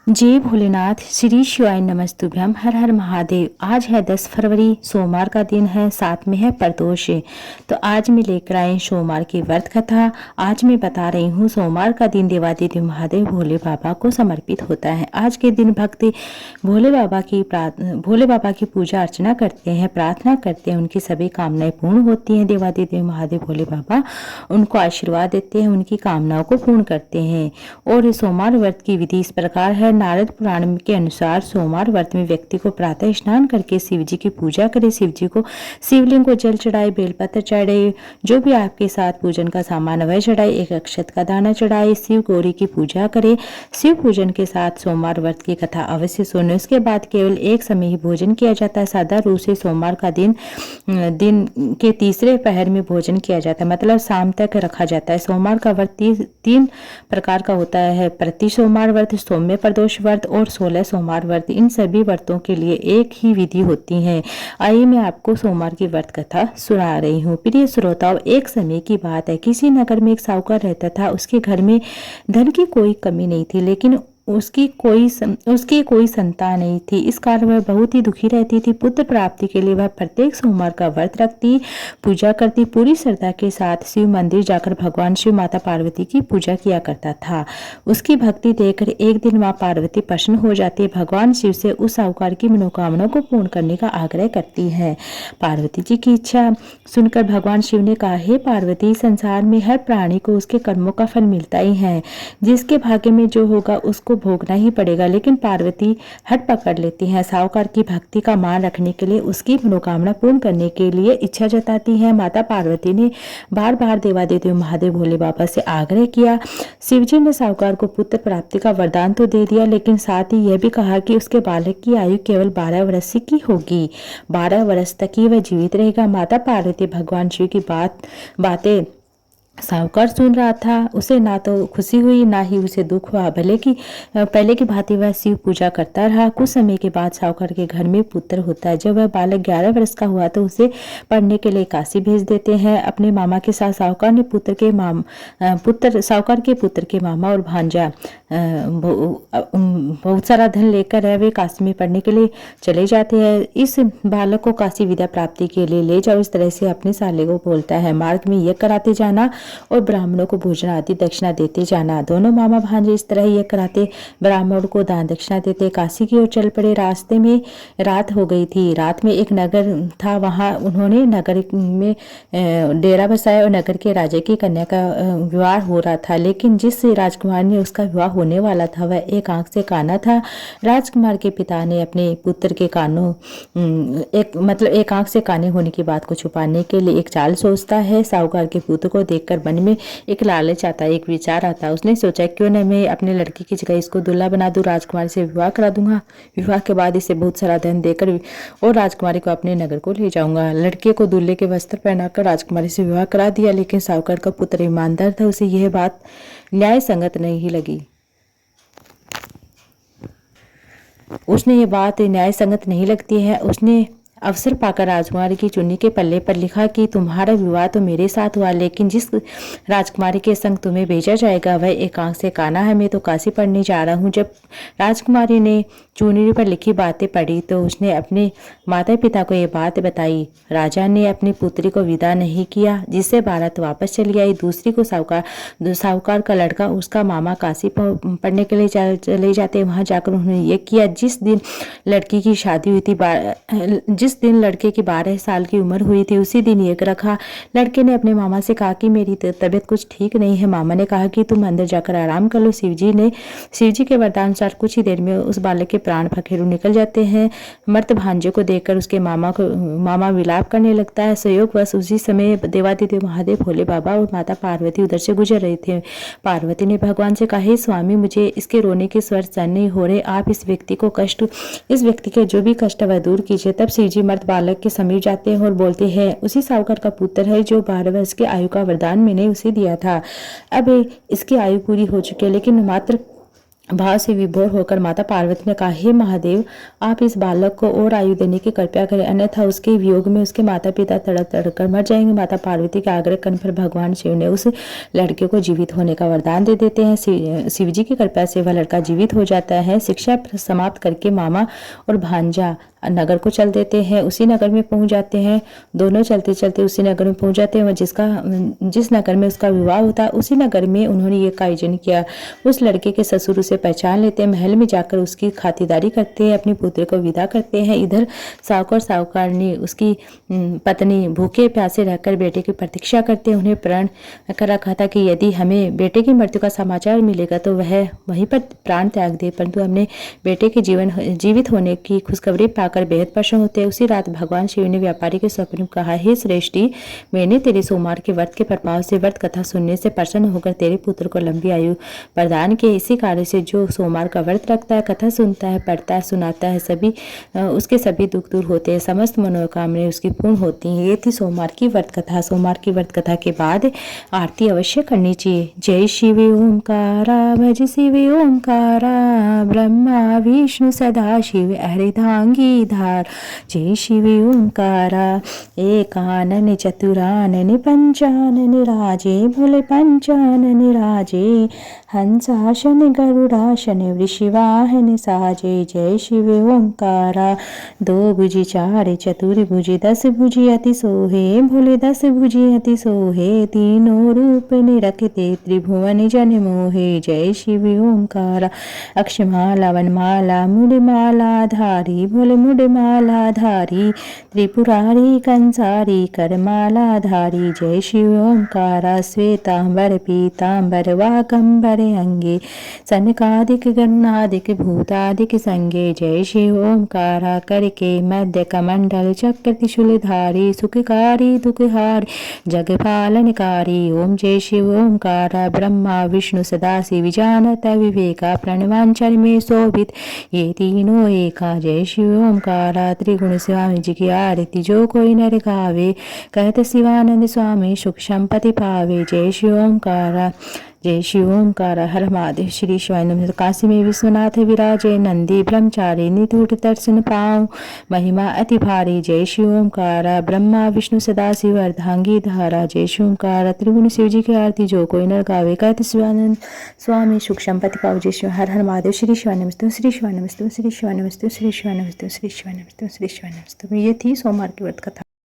जय भोलेनाथ। श्री शिवाय नमस्तुभ्यम। हर हर महादेव। आज है 10 फरवरी, सोमवार का दिन है, साथ में है प्रदोष। तो आज मैं लेकर आई सोमवार की व्रत कथा। आज मैं बता रही हूँ सोमवार का दिन देवादिदेव महादेव भोले बाबा को समर्पित होता है। आज के दिन भक्त भोले बाबा की पूजा अर्चना करते हैं, प्रार्थना करते हैं, उनकी सभी कामनाएं पूर्ण होती हैं। देवादिदेव महादेव भोले बाबा उनको आशीर्वाद देते हैं, उनकी कामनाओं को पूर्ण करते हैं। और सोमवार व्रत की विधि इस प्रकार है। नारद पुराण के अनुसार सोमवार व्रत में व्यक्ति को प्रातः स्नान करके शिव जी की पूजा करे, शिव जी को शिवलिंग को जल चढ़ाए, बेलपत्र चढ़ाए, जो भी आपके साथ पूजन का सामान वह चढ़ाए, एक अक्षत का दाना चढ़ाए, शिव गौरी की पूजा करे। शिव पूजन के साथ सोमवार व्रत की कथा अवश्य सुने। उसके बाद केवल एक समय ही भोजन किया जाता है। सादा रूप से सोमवार का दिन के तीसरे पहर में भोजन किया जाता है, मतलब शाम तक रखा जाता है। सोमवार का व्रत तीन प्रकार का होता है: प्रति सोमवार व्रत, सौम्य प्रदोष व्रत और 16 सोमवार व्रत। इन सभी व्रतों के लिए एक ही विधि होती है। आइए मैं आपको सोमवार की व्रत कथा सुना रही हूँ। प्रिय श्रोताओं, एक समय की बात है, किसी नगर में एक साहूकार रहता था। उसके घर में धन की कोई कमी नहीं थी, लेकिन उसकी कोई संतान नहीं थी। इस कारण वह बहुत ही दुखी रहती थी। पुत्र प्राप्ति के लिए वह प्रत्येक सोमवार का व्रत रखती, पूजा करती, पूरी श्रद्धा के साथ शिव मंदिर जाकर भगवान शिव, माता पार्वती की पूजा किया करता था। उसकी भक्ति देखकर एक दिन माँ पार्वती प्रसन्न हो जाती है। भगवान शिव से उस साहूकार की मनोकामना को पूर्ण करने का आग्रह करती है। पार्वती जी की इच्छा सुनकर भगवान शिव ने कहा, हे पार्वती, संसार में हर प्राणी को उसके कर्मों का फल मिलता ही है। जिसके भाग्य में जो होगा उसको भोगना ही पड़ेगा। लेकिन पार्वती हट पकड़ लेती हैं। साहूकार की भक्ति का मान रखने के लिए, उसकी मनोकामना पूर्ण करने के लिए इच्छा जताती हैं। माता पार्वती ने बार बार देवादिदेव महादेव भोले बाबा से आग्रह किया। शिवजी ने साहूकार को पुत्र प्राप्ति का वरदान तो दे दिया, लेकिन साथ ही यह भी कहा कि उसके बालक की आयु केवल 12 वर्ष की होगी। 12 वर्ष तक ही वह जीवित रहेगा। माता पार्वती भगवान शिव की बातें साहूकार सुन रहा था। उसे ना तो खुशी हुई, ना ही उसे दुख हुआ। पहले की भांति वह शिव पूजा करता रहा। कुछ समय के बाद साहूकार के घर में पुत्र होता है। जब वह बालक 11 वर्ष का हुआ तो उसे पढ़ने के लिए काशी भेज देते हैं। अपने मामा के साथ साहूकार के पुत्र के मामा और भांजा बहुत सारा धन लेकर वे काशी में पढ़ने के लिए चले जाते हैं। इस बालक को काशी विद्या प्राप्ति के लिए ले जाओ, इस तरह से अपने साले को बोलता है। मार्ग में यह कराते जाना और ब्राह्मणों को भोजन आदि दक्षिणा देते जाना। दोनों मामा भांजे इस तरह यह कराते ब्राह्मणों को दान दक्षिणा देते काशी की ओर चल पड़े। रास्ते में रात हो गई थी। रात में एक नगर था, वहां उन्होंने नगर में डेरा बसाया और नगर के राजा की कन्या का विवाह हो रहा था। लेकिन जिस राजकुमार ने उसका विवाह होने वाला था वह एक आंख से काना था। राजकुमार के पिता ने अपने पुत्र के कानों एक आंख से काने होने की बात को छुपाने के लिए एक चाल सोचता है। साहूकार के पुत्र को देखकर मन में एक लालच आता, एक विचार आता। उसने सोचा, क्यों न मैं अपने लड़की की जगह इसको दूल्हा बना दूं, राजकुमारी से विवाह करा दूंगा। विवाह के बाद इसे बहुत सारा धन देकर और राजकुमारी को अपने नगर को ले जाऊंगा। लड़के को दूल्हे के वस्त्र पहनाकर राजकुमारी से विवाह करा दिया। लेकिन साहूकार का पुत्र ईमानदार था, उसे यह बात न्याय संगत नहीं लगी। उसने ये बात न्याय संगत नहीं लगती है। उसने अवसर पाकर राजकुमारी की चुन्नी के पल्ले पर लिखा कि तुम्हारा विवाह तो मेरे साथ हुआ, लेकिन जिस राजकुमारी के संग तुम्हें भेजा जाएगा वह एक आंख से काना है। मैं तो काशी पढ़ने जा रहा हूँ। जब राजकुमारी ने चुन्नी पर लिखी बातें पढ़ी तो उसने अपने माता पिता को ये बात बताई। राजा ने अपनी पुत्री को विदा नहीं किया, जिससे बारात वापस चली आई। दूसरी को साहूकार का लड़का, उसका मामा काशी पढ़ने के लिए चले जाते। वहां जाकर उन्होंने ये किया। जिस दिन लड़की की शादी हुई थी, जिस दिन लड़के की 12 साल की उम्र हुई थी, उसी दिन यज्ञ रखा। लड़के ने अपने मामा से कहा कि मेरी तबीयत कुछ ठीक नहीं है। मामा ने कहा कि तुम अंदर जाकर आराम कर लो। शिवजी के वरदानुसार कुछ ही देर में उस बालक के प्राण पखेरु निकल जाते हैं। मर्द भांजे को देखकर उसके मामा विलाप करने लगता है। संयोगवश उसी समय देवादिदेव महादेव भोले बाबा और माता पार्वती उधर से गुजर रहे थे। पार्वती ने भगवान से कहा, हे स्वामी, मुझे इसके रोने के स्वर सहन नहीं हो रहे। आप इस व्यक्ति के जो भी कष्ट वह दूर कीजिए। तब शिवजी मर्द बालक के समीप जाते हैं और बोलते हैं, उसी साहूकार का पुत्र है जो 12 वर्ष की आयु का वरदान मैंने उसे दिया था। अब इसकी आयु पूरी हो चुकी है, लेकिन मात्र भाव से विभोर होकर माता पार्वती ने कहा, हे महादेव, आप इस बालक को और आयु देने की कृपया करें, अन्यथा उसके वियोग में उसके माता पिता तड़प तड़प कर मर जाएंगे। माता पार्वती के आग्रह करने पर भगवान शिव ने उस लड़के को जीवित होने का वरदान दे देते हैं। शिव जी की कृपा से वह लड़का जीवित हो जाता है। शिक्षा समाप्त करके मामा और भांजा नगर को चल देते हैं। उसी नगर में पहुंच जाते हैं। दोनों चलते चलते उसी नगर में पहुंच जाते हैं। जिस नगर में उसका विवाह होता है, उसी नगर में उन्होंने ये आयोजन किया। उस लड़के के ससुर उसे पहचान लेते हैं। महल में जाकर उसकी खातिरदारी करते हैं, अपनी पुत्र को विदा करते हैं। इधर साहूकार साहूकारनी उसकी पत्नी भूखे प्यासे रहकर बेटे की प्रतीक्षा करते हैं। उन्हें प्रण कर रखा था कि यदि हमें बेटे की मृत्यु का समाचार मिलेगा तो वह वहीं पर प्राण त्याग दे, परंतु हमने बेटे के जीवित होने की खुशखबरी पाकर बेहद प्रसन्न होते हैं। उसी रात भगवान शिव ने व्यापारी के स्वप्न में कहा, हे श्रेष्ठी, मैंने तेरे सोमवार के व्रत के प्रभाव से व्रत कथा सुनने से प्रसन्न होकर तेरे पुत्र को लंबी आयु प्रदान की। इसी कार्य से जो सोमवार का व्रत रखता है, कथा सुनता है, पढ़ता है, सुनाता है, उसके सभी दुख दूर होते हैं, समस्त मनोकामनाएं उसकी पूर्ण होती हैं। ये थी सोमवार की व्रत कथा। सोमवार की व्रत कथा के बाद आरती अवश्य करनी चाहिए। जय शिव ओंकारा, भज शिव ओंकारा, ब्रह्मा विष्णु सदा शिव हरिधांगी धार। जय शिव ओंकारा, एकानन चतुरानन पंचानन राजे, भोले पंचानन राजे, हंसाशन गरुड़ाशन वृषवाहन साजे। जय शिव ओंकारा, दो भुजी चार चतुर्भुजी, दस भुजी अति सोहे, भोले दस भुजी अति सोहे, तीनों रूप निरखते त्रिभुवन जन मोहे। जय शिव ओंकारा, अक्षमाला वनमाला मुड़माला धारी, भोले मुड़माला धारी, त्रिपुरारी कंसारी करमाला धारी। जय शिव ओंकारा, श्वेतांबर पीतांबर वाकंबर अंगे, सनकादिक गणादिक भूतादिक संगे। जय शिव ओंकारा, करके मध्य कमंडल चक्र त्रिशूलधारी, सुखकारी दुखहारी जगपालनकारी। ओम जय शिव ओंकारा, ब्रह्मा विष्णु सदा शिव जानत विवेका, प्रणवांचर में शोभित ये तीनों एका। जय शिव ओंकारा, त्रिगुण स्वामी जी की आरती जो कोई नर गावे, कहत शिवानंद स्वामी सुख संपत्ति पावे। जय शिव ओंकारा, जय शिव ओंकारा, हर महादेव। श्री शिवाय नमः। काशी में विश्वनाथ विराजे, नंदी ब्रह्मचारी नितूट दर्शन पाऊं, महिमा अति भारी। जय शिव ओंकारा, ब्रह्मा विष्णु सदा शिव अर्धांगी धारा। जय शिव ओंकारा, त्रिगुण शिव जी की आरती जो कोई नर गावे, कहत शिवानंद स्वामी सुख संपत्ति पाओ। जय शिव, हर हर महादेव। श्री शिवाय नमस्तु, श्री शिवाय नमस्तु, श्री शिवाय नमस्तु, श्री शिवाय नमस्तु, श्री शिवाय नमस्तु, श्री शिवाय नमस्तु। ये थी सोमवार की व्रत कथा।